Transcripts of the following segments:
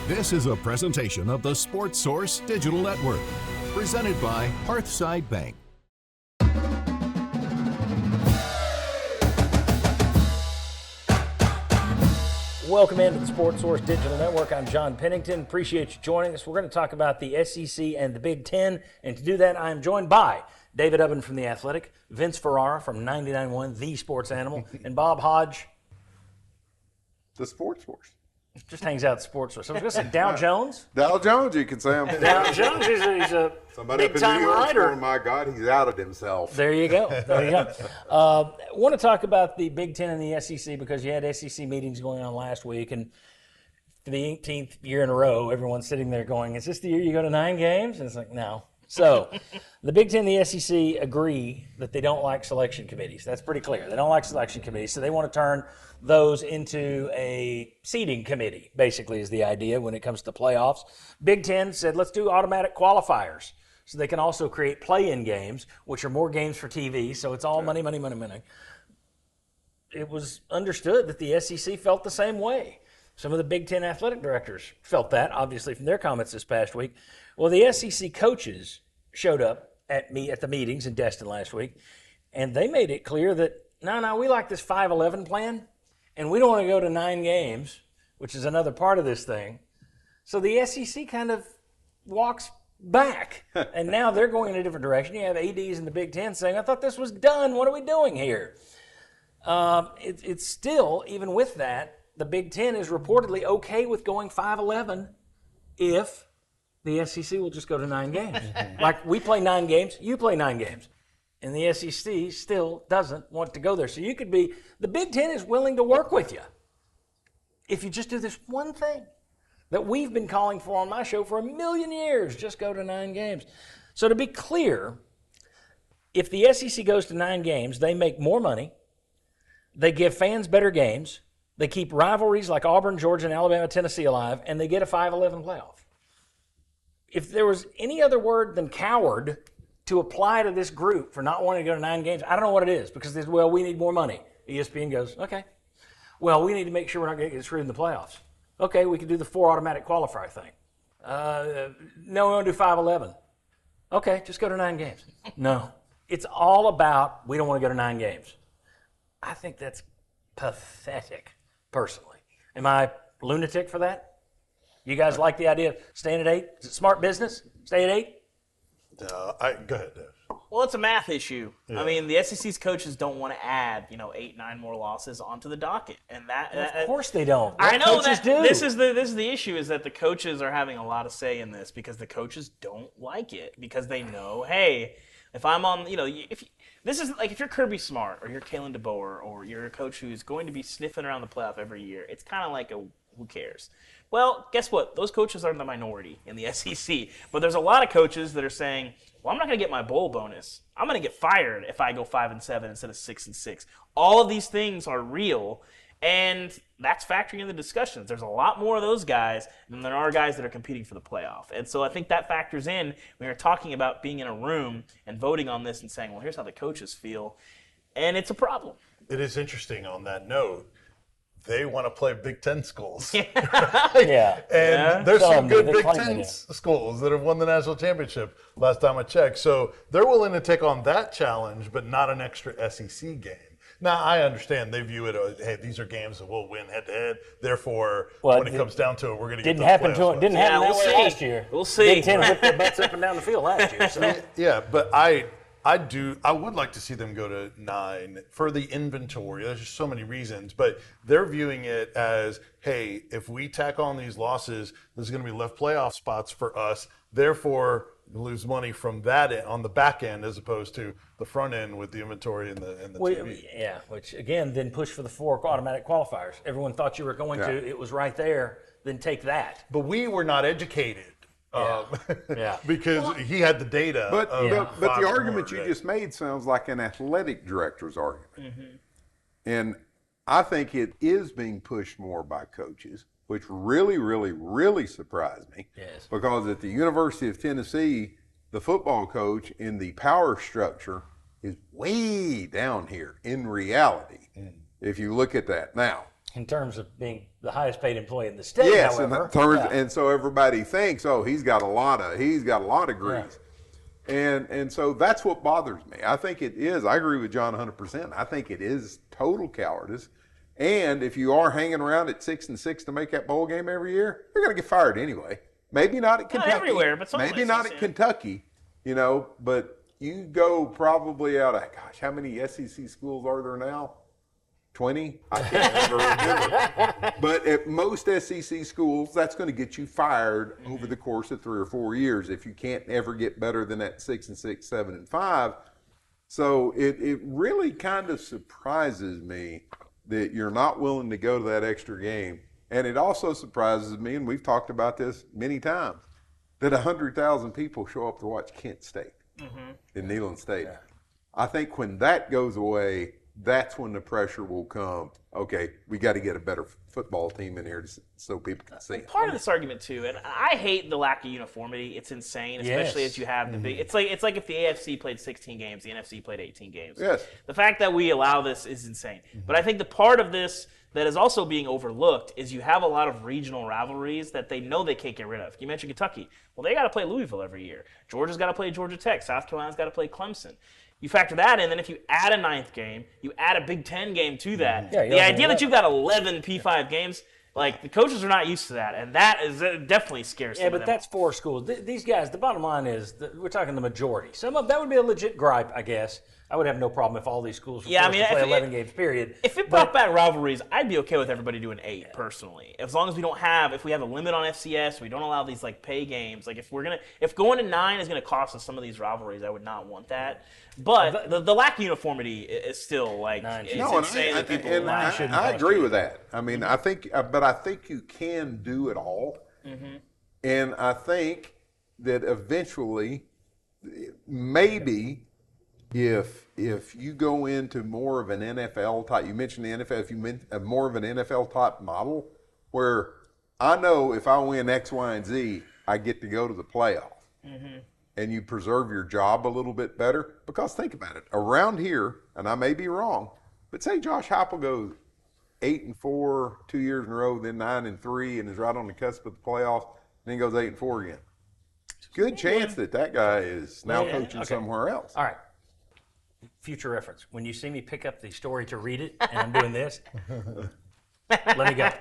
This is a presentation of the Sports Source Digital Network, presented by Hearthside Bank. Welcome into the Sports Source Digital Network. I'm John Pennington. Appreciate you joining us. We're going to talk about the SEC and the Big Ten. And to do that, I am joined by David Ubben from The Athletic, Vince Ferrara from 99.1 The Sports Animal, and Bob Hodge. The Sports Source. Just hangs out at the Sports Source. I was going to say Dow Jones. Dow Jones, you can say him. Dow Jones, he's a Somebody big-time up in New York, writer. oh my God, he's outed himself. There you go. There you go. Want to talk about the Big Ten and the SEC because you had SEC meetings going on last week, and for the 18th year in a row, everyone's sitting there going, is this the year you go to 9 games? And it's like, no. So the Big Ten and the SEC agree that they don't like selection committees. That's pretty clear. They don't like selection committees, so they want to turn those into a seeding committee, basically, is the idea when it comes to playoffs. Big Ten said, let's do automatic qualifiers so they can also create play-in games, which are more games for TV, so it's all money, money, money, money. It was understood that the SEC felt the same way. Some of the Big Ten athletic directors felt that, obviously, from their comments this past week. Well, the SEC coaches showed up at the meetings in Destin last week, and they made it clear that, no, we like this 5-11 plan, and we don't want to go to 9 games, which is another part of this thing. So the SEC kind of walks back, and now they're going in a different direction. You have ADs in the Big Ten saying, I thought this was done. What are we doing here? It's still, even with that, the Big Ten is reportedly okay with going 5-11 if the SEC will just go to 9 games. Like, we play 9 games, you play 9 games. And the SEC still doesn't want to go there. So you could be, the Big Ten is willing to work with you if you just do this one thing that we've been calling for on my show for 1,000,000 years, just go to 9 games. So to be clear, if the SEC goes to 9 games, they make more money, they give fans better games, they keep rivalries like Auburn, Georgia, and Alabama, Tennessee alive, and they get a 5-11 playoff. If there was any other word than coward to apply to this group for not wanting to go to 9 games, I don't know what it is, because they say, well, we need more money. ESPN goes, okay. Well, we need to make sure we're not going to get screwed in the playoffs. Okay, we can do the 4 automatic qualifier thing. No, we want to do 5-11. Okay, just go to 9 games. No. It's all about we don't want to go to 9 games. I think that's pathetic, personally. Am I lunatic for that? You guys like the idea of staying at 8? Is it smart business? Stay at 8? Go ahead, Dave. Well, it's a math issue. Yeah. I mean, the SEC's coaches don't want to add, 8, 9 more losses onto the docket, and Of course they don't. I know coaches that do. this is the issue is that the coaches are having a lot of say in this because the coaches don't like it because they know, hey, if I'm on, if you're Kirby Smart or you're Kalen DeBoer or you're a coach who's going to be sniffing around the playoff every year, it's kind of like who cares? Well, guess what? Those coaches are in the minority in the SEC. But there's a lot of coaches that are saying, well, I'm not going to get my bowl bonus. I'm going to get fired if I go 5-7 instead of 6-6. All of these things are real, and that's factoring in the discussions. There's a lot more of those guys than there are guys that are competing for the playoff. And so I think that factors in when you're talking about being in a room and voting on this and saying, well, here's how the coaches feel. And it's a problem. It is interesting on that note. They want to play Big Ten schools. Yeah. And there's some good Big claiming Ten it. schools that have won the national championship last time I checked. So they're willing to take on that challenge, but not an extra SEC game. Now, I understand they view it as, hey, these are games that we'll win head-to-head. Therefore, when it comes down to it, we're going to get Didn't those happen playoff to it. Didn't spots. happen Yeah, that we'll way see. last year. We'll see. Big Ten whipped their butts up and down the field last year. So. Yeah, but I would like to see them go to 9 for the inventory. There's just so many reasons, but they're viewing it as, hey, if we tack on these losses, there's going to be left playoff spots for us. Therefore, we lose money from that end, on the back end as opposed to the front end with the inventory and the TV. Yeah, which again then push for the 4 automatic qualifiers. Everyone thought you were going to. It was right there. Then take that. But we were not educated. Yeah. Because he had the data. But the 5 or argument more, you right? just made sounds like an athletic director's argument. Mm-hmm. And I think it is being pushed more by coaches, which really, really, really surprised me. Yes. Because at the University of Tennessee, the football coach in the power structure is way down here in reality, if you look at that. Now, in terms of being the highest paid employee in the state. Yes, however, and so everybody thinks, oh, he's got a lot of degrees. And so that's what bothers me. I think it is. I agree with John 100%. I think it is total cowardice. And if you are hanging around at 6-6 to make that bowl game every year, you're going to get fired anyway. Maybe not at Kentucky. Not everywhere, but some maybe places, not at Kentucky, but you go probably out of, gosh, how many SEC schools are there now? 20? I can't ever remember. But at most SEC schools, that's going to get you fired over the course of 3 or 4 years if you can't ever get better than that 6-6, 7-5. So it really kind of surprises me that you're not willing to go to that extra game. And it also surprises me, and we've talked about this many times, that 100,000 people show up to watch Kent State in Neyland Stadium. I think when that goes away, that's when the pressure will come. Okay, we got to get a better football team in here so people can see it. Part of this argument too, and I hate the lack of uniformity. It's insane, especially as you have the big. It's like if the AFC played 16 games, the NFC played 18 games. Yes. The fact that we allow this is insane. But I think the part of this that is also being overlooked is you have a lot of regional rivalries that they know they can't get rid of. You mentioned Kentucky. Well, they got to play Louisville every year. Georgia's got to play Georgia Tech. South Carolina's got to play Clemson. You factor that in, then if you add a 9th game, you add a Big Ten game to that. The idea that you've got 11 P5 games, like the coaches are not used to that, and that is definitely scares some of them. Yeah, but that's 4 schools. These guys, the bottom line is that we're talking the majority. Some of that would be a legit gripe, I guess. I would have no problem if all these schools were forced to play 11 games, period. If it brought back rivalries, I'd be okay with everybody doing 8 personally. As long as if we have a limit on FCS, we don't allow these like pay games. Like if going to 9 is gonna cost us some of these rivalries, I would not want that. But the lack of uniformity is still like it's insane that people. I agree with that. I mean, I think you can do it all, and I think that eventually, maybe. If you go into more of an NFL type, you mentioned the NFL, if you meant more of an NFL type model, where I know if I win X, Y, and Z, I get to go to the playoff, and you preserve your job a little bit better. Because think about it, around here, and I may be wrong, but say Josh Heupel goes 8-4 2 years in a row, then 9-3, and is right on the cusp of the playoffs, and then goes 8-4 again. Good chance that guy is now coaching somewhere else. All right. Future reference. When you see me pick up the story to read it, and I'm doing this, let me go.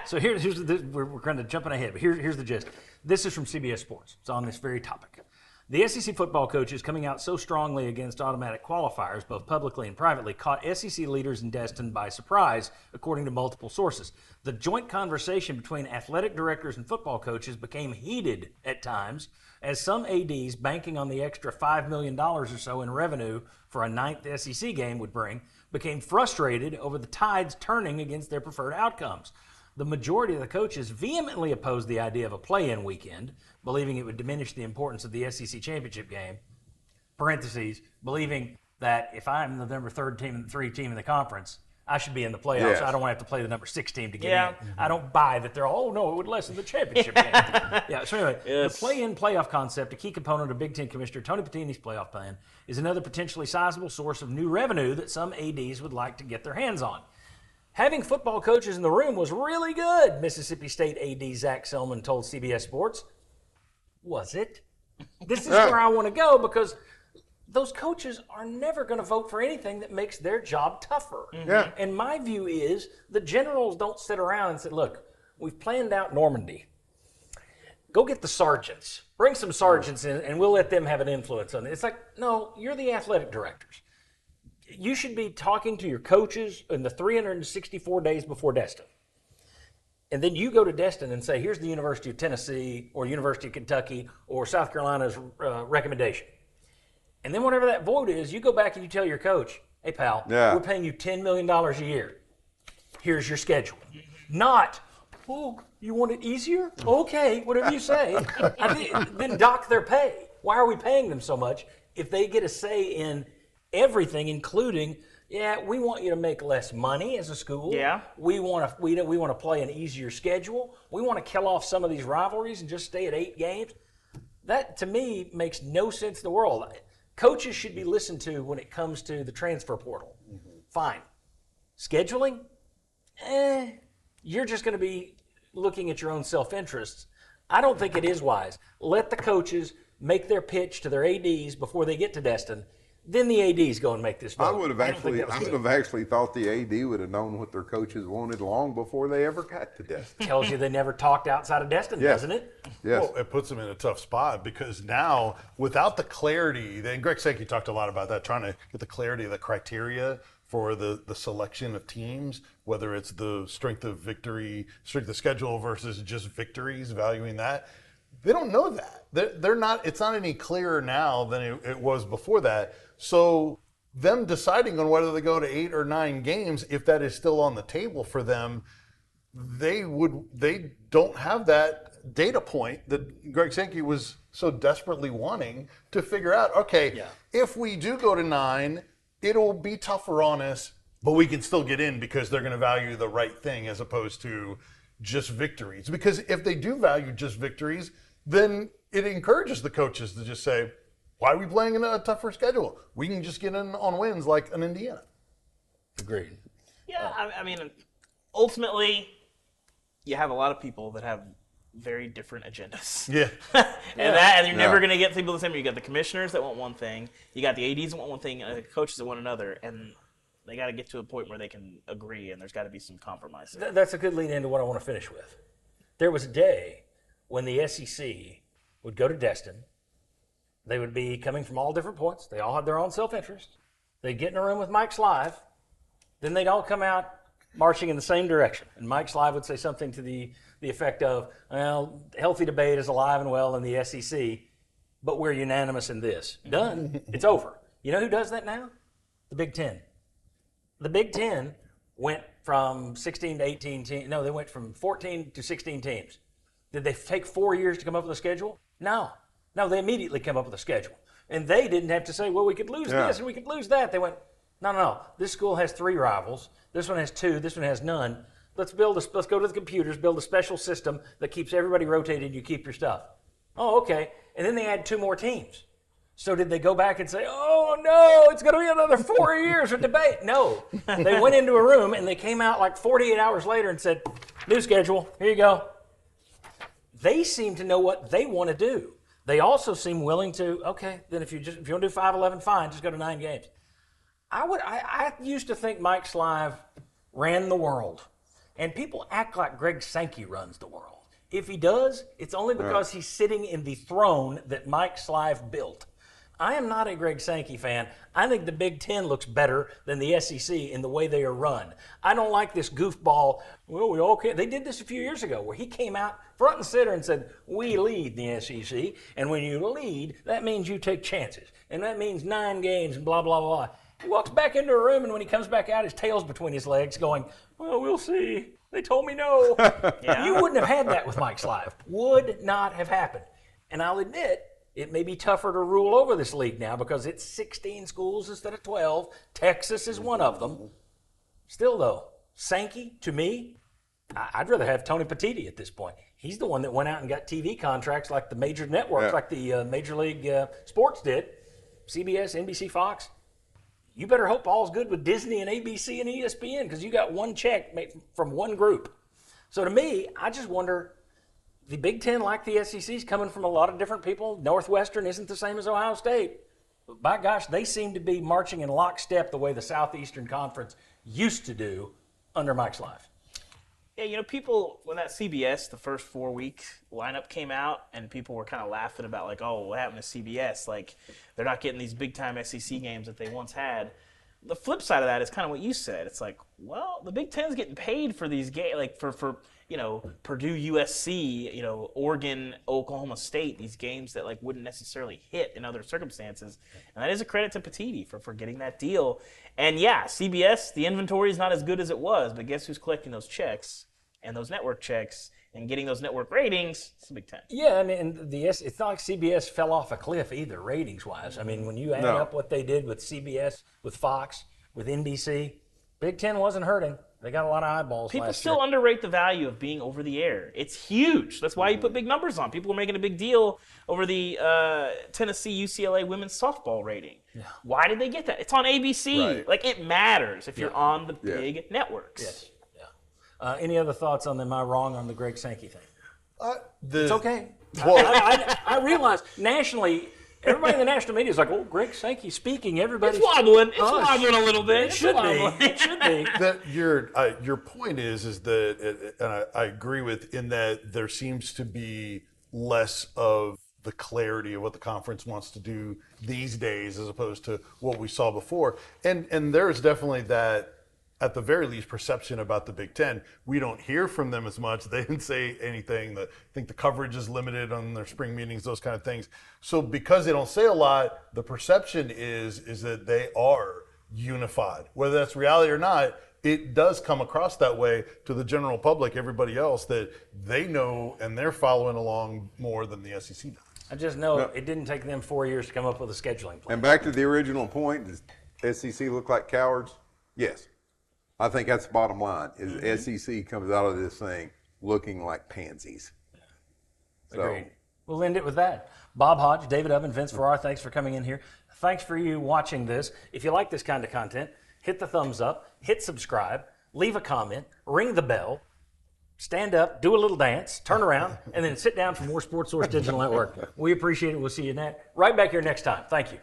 So we're kind of jumping ahead, but here's the gist. This is from CBS Sports. It's on this very topic. The SEC football coaches coming out so strongly against automatic qualifiers, both publicly and privately, caught SEC leaders in Destin by surprise, according to multiple sources. The joint conversation between athletic directors and football coaches became heated at times, as some ADs, banking on the extra $5 million or so in revenue for a 9th SEC game would bring, became frustrated over the tides turning against their preferred outcomes. The majority of the coaches vehemently opposed the idea of a play-in weekend, believing it would diminish the importance of the SEC championship game, parentheses, believing that if I'm the number 3 team in the conference, I should be in the playoffs. Yes. I don't want to have to play the number 6 team to get in. I don't buy that they're all, no, it would lessen the championship game. So anyway, the play-in playoff concept, a key component of Big Ten Commissioner Tony Petini's playoff plan, is another potentially sizable source of new revenue that some ADs would like to get their hands on. Having football coaches in the room was really good, Mississippi State AD Zach Selman told CBS Sports. Was it? This is where I want to go, because those coaches are never going to vote for anything that makes their job tougher. And my view is the generals don't sit around and say, look, we've planned out Normandy. Go get the sergeants. Bring some sergeants in, and we'll let them have an influence on it. It's like, no, you're the athletic directors. You should be talking to your coaches in the 364 days before Destin. And then you go to Destin and say, here's the University of Tennessee or University of Kentucky or South Carolina's recommendation. And then whatever that vote is, you go back and you tell your coach, hey, pal, we're paying you $10 million a year. Here's your schedule. Not, oh, you want it easier? Okay, whatever you say. Then dock their pay. Why are we paying them so much if they get a say in everything, including, we want you to make less money as a school. We want to play an easier schedule. We want to kill off some of these rivalries and just stay at 8 games. That, to me, makes no sense in the world. Coaches should be listened to when it comes to the transfer portal. Fine. Scheduling? you're just going to be looking at your own self-interests. I don't think it is wise. Let the coaches make their pitch to their ADs before they get to Destin. Then the ADs go and make this vote. I would have actually thought the AD would have known what their coaches wanted long before they ever got to Destin. Tells you they never talked outside of Destin, doesn't it? Yes. Well, it puts them in a tough spot because now, without the clarity, and Greg Sankey talked a lot about that, trying to get the clarity of the criteria for the selection of teams, whether it's the strength of schedule versus just victories, valuing that. They don't know that. They're not. It's not any clearer now than it was before that. So them deciding on whether they go to 8 or 9 games, if that is still on the table for them, they don't have that data point that Greg Sankey was so desperately wanting to figure out. Okay, if we do go to 9, it'll be tougher on us, but we can still get in because they're going to value the right thing as opposed to just victories. Because if they do value just victories, then it encourages the coaches to just say, why are we playing in a tougher schedule? We can just get in on wins like an Indiana. Agreed. Yeah, I mean, ultimately, you have a lot of people that have very different agendas. Yeah. and you're never going to get people the same. You got the commissioners that want one thing, you got the ADs that want one thing, and the coaches that want another, and they got to get to a point where they can agree, and there's got to be some compromise. That's a good lead into what I want to finish with. There was a day when the SEC would go to Destin. They would be coming from all different points. They all had their own self-interest. They'd get in a room with Mike Slive. Then they'd all come out marching in the same direction. And Mike Slive would say something to the effect of, well, healthy debate is alive and well in the SEC, but we're unanimous in this. Done. It's over. You know who does that now? The Big Ten. The Big Ten went from 16 to 18 teams. No, they went from 14 to 16 teams. Did they take 4 years to come up with a schedule? No. No, they immediately came up with a schedule. And they didn't have to say, well, we could lose this and we could lose that. They went, no. This school has 3 rivals. This one has 2. This one has none. Let's go to the computers, build a special system that keeps everybody rotated. You keep your stuff. Oh, okay. And then they add 2 more teams. So did they go back and say, oh, no, it's going to be another 4 years of debate? No. They went into a room and they came out like 48 hours later and said, new schedule. Here you go. They seem to know what they want to do. They also seem willing to, okay, then if you want to do 5-11, fine, just go to 9 games. I used to think Mike Slive ran the world, and people act like Greg Sankey runs the world. If he does, it's only because he's sitting in the throne that Mike Slive built. I am not a Greg Sankey fan. I think the Big Ten looks better than the SEC in the way they are run. I don't like this goofball, well, we all can't. They did this a few years ago where he came out front and center and said, we lead the SEC, and when you lead, that means you take chances, and that means 9 games and blah, blah, blah. He walks back into a room, and when he comes back out, his tail's between his legs going, well, we'll see. They told me no. You wouldn't have had that with Mike Slive. Would not have happened. And I'll admit, it may be tougher to rule over this league now because it's 16 schools instead of 12. Texas is one of them. Still, though, Sankey, to me, I'd rather have Tony Petitti at this point. He's the one that went out and got TV contracts like the major networks, like the Major League Sports did, CBS, NBC, Fox. You better hope all's good with Disney and ABC and ESPN because you got one check from one group. So to me, I just wonder, the Big Ten, like the SEC, is coming from a lot of different people. Northwestern isn't the same as Ohio State. But by gosh, they seem to be marching in lockstep the way the Southeastern Conference used to do under Mike Slive. Yeah, people, when that CBS, the first 4-week lineup came out, and people were kind of laughing about, like, oh, what happened to CBS? Like, they're not getting these big-time SEC games that they once had. The flip side of that is kind of what you said. It's like, well, the Big Ten's getting paid for these games, like for Purdue, USC, Oregon, Oklahoma State, these games that like wouldn't necessarily hit in other circumstances. And that is a credit to Petitti for getting that deal. And yeah, CBS, the inventory is not as good as it was, but guess who's collecting those checks and those network checks and getting those network ratings? It's the Big Ten. Yeah, and it's not like CBS fell off a cliff either, ratings-wise. I mean, when you add up what they did with CBS, with Fox, with NBC, Big Ten wasn't hurting. They got a lot of eyeballs. People still underrate the value of being over the air. It's huge. That's why you put big numbers on. People are making a big deal over the Tennessee UCLA women's softball rating. Yeah. Why did they get that? It's on ABC. Right. Like, it matters if you're on the big networks. Yes. Yeah. Any other thoughts on am I wrong on the Greg Sankey thing? It's okay. Well, I realize nationally, everybody in the national media is like, "Oh, Greg Sankey speaking." Everybody's It's wobbling. It's wobbling a little bit. It should be. It should be. that your point is that, and I agree with, in that there seems to be less of the clarity of what the conference wants to do these days as opposed to what we saw before. And there's definitely that, at the very least, perception about the Big Ten. We don't hear from them as much. They didn't say anything. I think the coverage is limited on their spring meetings, those kind of things. So because they don't say a lot, the perception is that they are unified. Whether that's reality or not, it does come across that way to the general public, everybody else, that they know and they're following along more than the SEC does. I just know it didn't take them 4 years to come up with a scheduling plan. And back to the original point, does SEC look like cowards? Yes. I think that's the bottom line, is SEC comes out of this thing looking like pansies. So, Agreed. We'll end it with that. Bob Hodge, David Ubben, Vince Ferrara, thanks for coming in here. Thanks for you watching this. If you like this kind of content, hit the thumbs up, hit subscribe, leave a comment, ring the bell, stand up, do a little dance, turn around, and then sit down for more Sports Source Digital Network. We appreciate it. We'll see you right back here next time. Thank you.